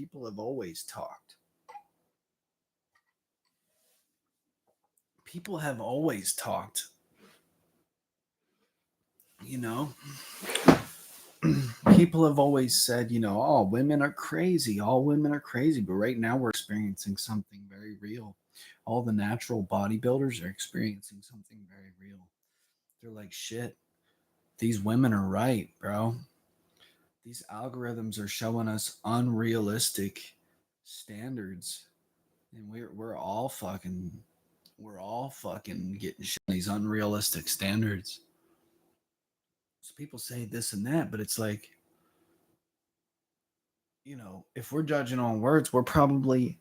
people have always talked. People have always talked. You know, people have always said, all women are crazy. All women are crazy. But right now we're experiencing something very real. All the natural bodybuilders are experiencing something very real. They're like, shit, these women are right, bro. These algorithms are showing us unrealistic standards. And we're all fucking getting shown these unrealistic standards. So people say this and that, but it's like, if we're judging on words, we're probably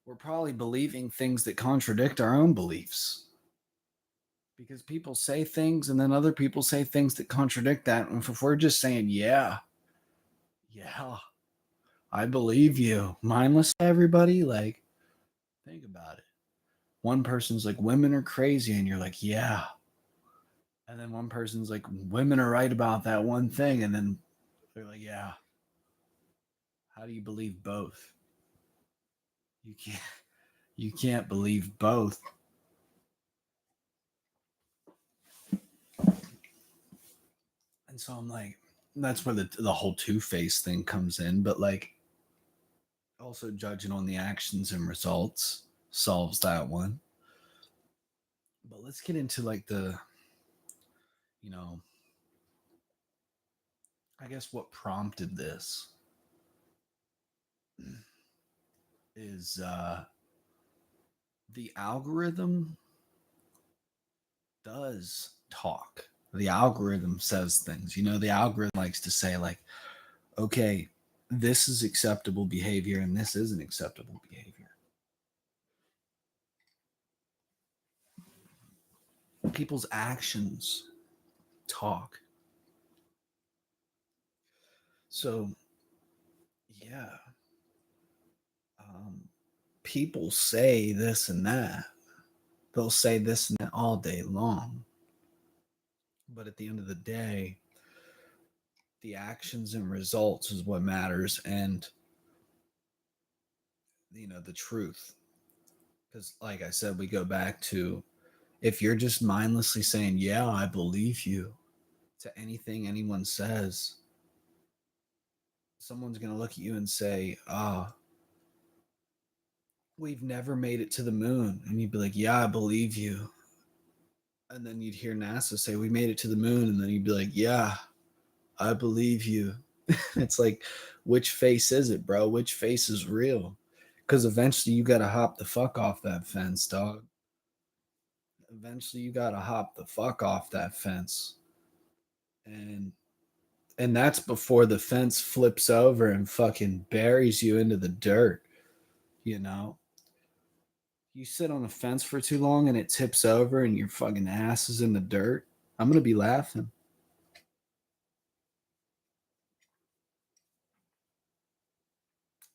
believing things that contradict our own beliefs. Because people say things and then other people say things that contradict that. And if we're just saying, yeah, I believe you, mindless to everybody, like, think about it. One person's like, women are crazy, and you're like, yeah. And then one person's like, women are right about that one thing, and then they're like, yeah. How do you believe both? You can't believe both. And so I'm like, that's where the whole two-face thing comes in, but like also judging on the actions and results solves that one. But let's get into like you know, I guess what prompted this is the algorithm does talk. The algorithm says things. The algorithm likes to say, like, okay, this is acceptable behavior and this isn't acceptable behavior. People's actions talk. So, yeah, um, people say this and that. They'll say this and that all day long. But at the end of the day, the actions and results is what matters, and the truth. Because, like I said, we go back to, if you're just mindlessly saying, yeah, I believe you, to anything anyone says, someone's going to look at you and say, we've never made it to the moon. And you'd be like, yeah, I believe you. And then you'd hear NASA say, we made it to the moon. And then you'd be like, yeah, I believe you. It's like, which face is it, bro? Which face is real? Because eventually you got to hop the fuck off that fence, dog. Eventually you got to hop the fuck off that fence. And that's before the fence flips over and fucking buries you into the dirt, you know? You sit on a fence for too long and it tips over and your fucking ass is in the dirt. I'm going to be laughing.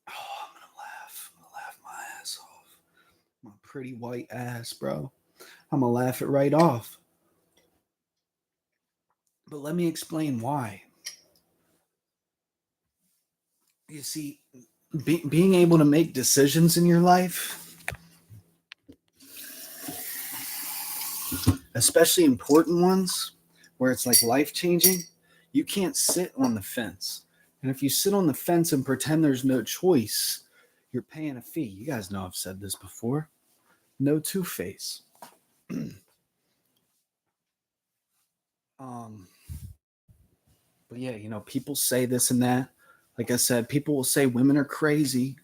Oh, I'm going to laugh. I'm going to laugh my ass off. My pretty white ass, bro. I'm going to laugh it right off. But let me explain why. You see, being able to make decisions in your life, especially important ones where it's like life changing, you can't sit on the fence. And if you sit on the fence and pretend there's no choice, you're paying a fee. You guys know I've said this before. No two-face. But yeah, people say this and that. Like I said, people will say women are crazy.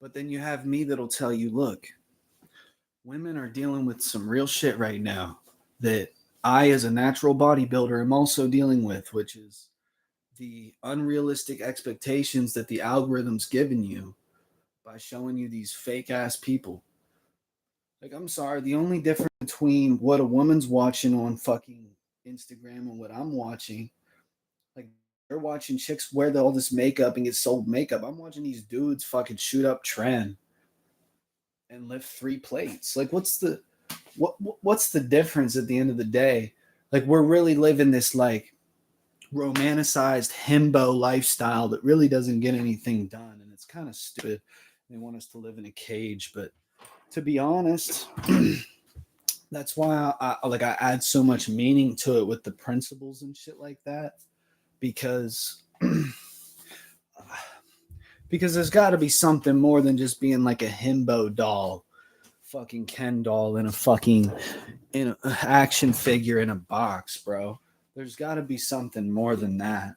But then you have me that'll tell you, look, women are dealing with some real shit right now that I, as a natural bodybuilder, am also dealing with, which is the unrealistic expectations that the algorithm's given you by showing you these fake ass people. Like, I'm sorry, the only difference between what a woman's watching on fucking Instagram and what I'm watching, like, they're watching chicks wear all this makeup and get sold makeup. I'm watching these dudes fucking shoot up trend and lift 3 plates. Like, what's the difference at the end of the day? Like, we're really living this, like, romanticized himbo lifestyle that really doesn't get anything done, and it's kind of stupid. They want us to live in a cage, but to be honest, that's why I add so much meaning to it with the principles and shit like that, because because there's got to be something more than just being like a himbo doll, fucking Ken doll in a fucking in a action figure in a box, bro. There's got to be something more than that.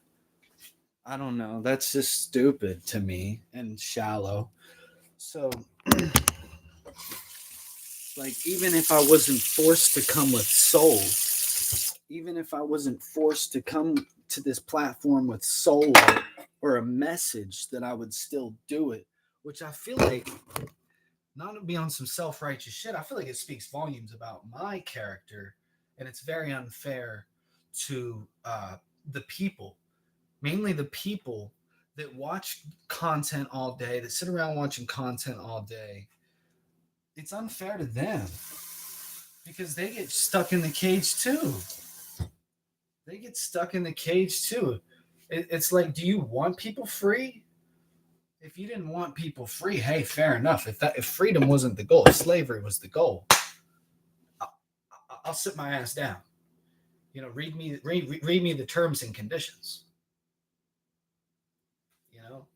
I don't know. That's just stupid to me and shallow. So, like, even if I wasn't forced to come with soul, even if I wasn't forced to come to this platform with soul or a message, that I would still do it. Which I feel like, not to be on some self righteous shit, I feel like it speaks volumes about my character, and it's very unfair to the people, mainly the people that watch content all day, that sit around watching content all day. It's unfair to them because they get stuck in the cage too. They get stuck in the cage too. It's like, do you want people free? If you didn't want people free, hey, fair enough. If freedom wasn't the goal, if slavery was the goal, I'll, I'll sit my ass down. You know, read me the terms and conditions. You know,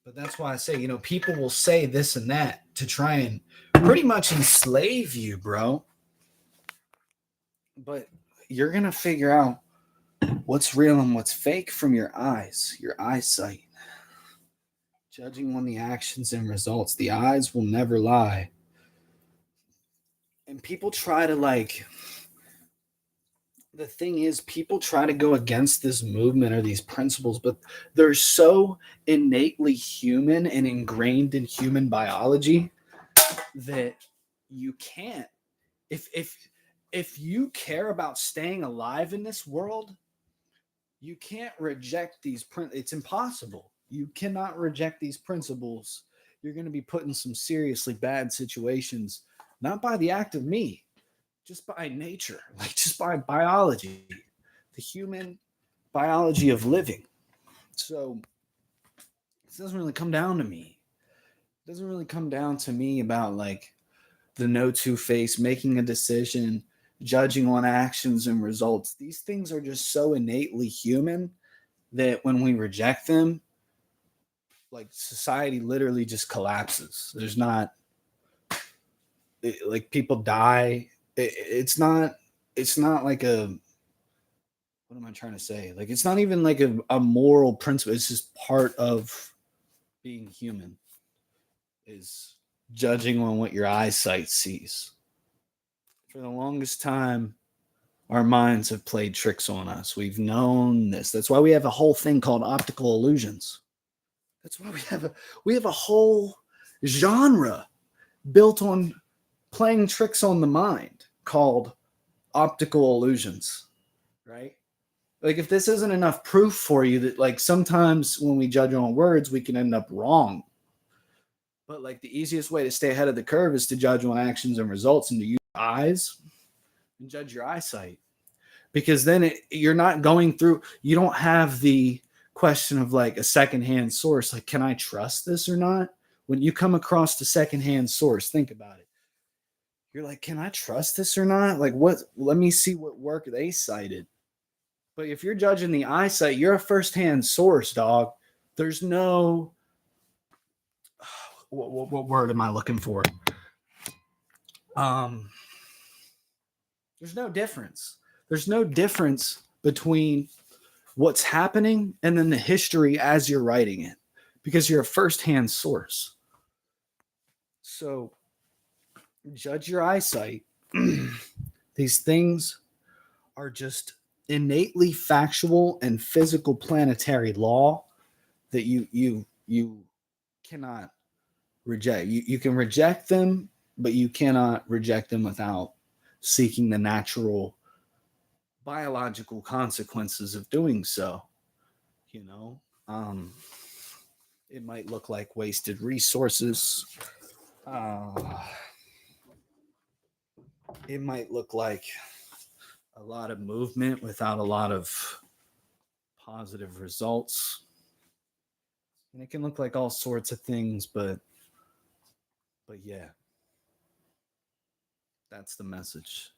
but that's why I say, people will say this and that to try and pretty much enslave you, bro. But you're gonna figure out what's real and what's fake from your eyes, your eyesight. Judging on the actions and results, the eyes will never lie. And people try to the thing is, people try to go against this movement or these principles, but they're so innately human and ingrained in human biology that you can't. If you care about staying alive in this world, you can't reject these it's impossible. You cannot reject these principles. You're going to be put in some seriously bad situations, not by the act of me, just by nature, like just by biology, the human biology of living. So it doesn't really come down to me. It doesn't really come down to me about like the no two face, making a decision, judging on actions and results. These things are just so innately human that when we reject them, like society literally just collapses. There's not like people die. It's not like a, what am I trying to say? Like it's not even like a moral principle. It's just part of being human, is judging on what your eyesight sees. For the longest time, our minds have played tricks on us. We've known this. That's why we have a whole thing called optical illusions. That's why we have a whole genre built on playing tricks on the mind called optical illusions, right? Like if this isn't enough proof for you that like sometimes when we judge on words we can end up wrong. But like the easiest way to stay ahead of the curve is to judge on actions and results and to use your eyes and judge your eyesight. Because then you're not going through, you don't have the question of like a secondhand source. Like, can I trust this or not? When you come across the secondhand source, think about it. You're like, can I trust this or not? Like, what? Let me see what work they cited. But if you're judging the eyesight, you're a firsthand source, dog. There's no, what word am I looking for? Um, there's no difference. There's no difference between what's happening and then the history as you're writing it, because you're a firsthand source. So judge your eyesight. These things are just innately factual and physical planetary law that you cannot reject. You can reject them, but you cannot reject them without seeking the natural biological consequences of doing so. You know, um, it might look like wasted resources. Uh, it might look like a lot of movement without a lot of positive results. And it can look like all sorts of things, but yeah, that's the message.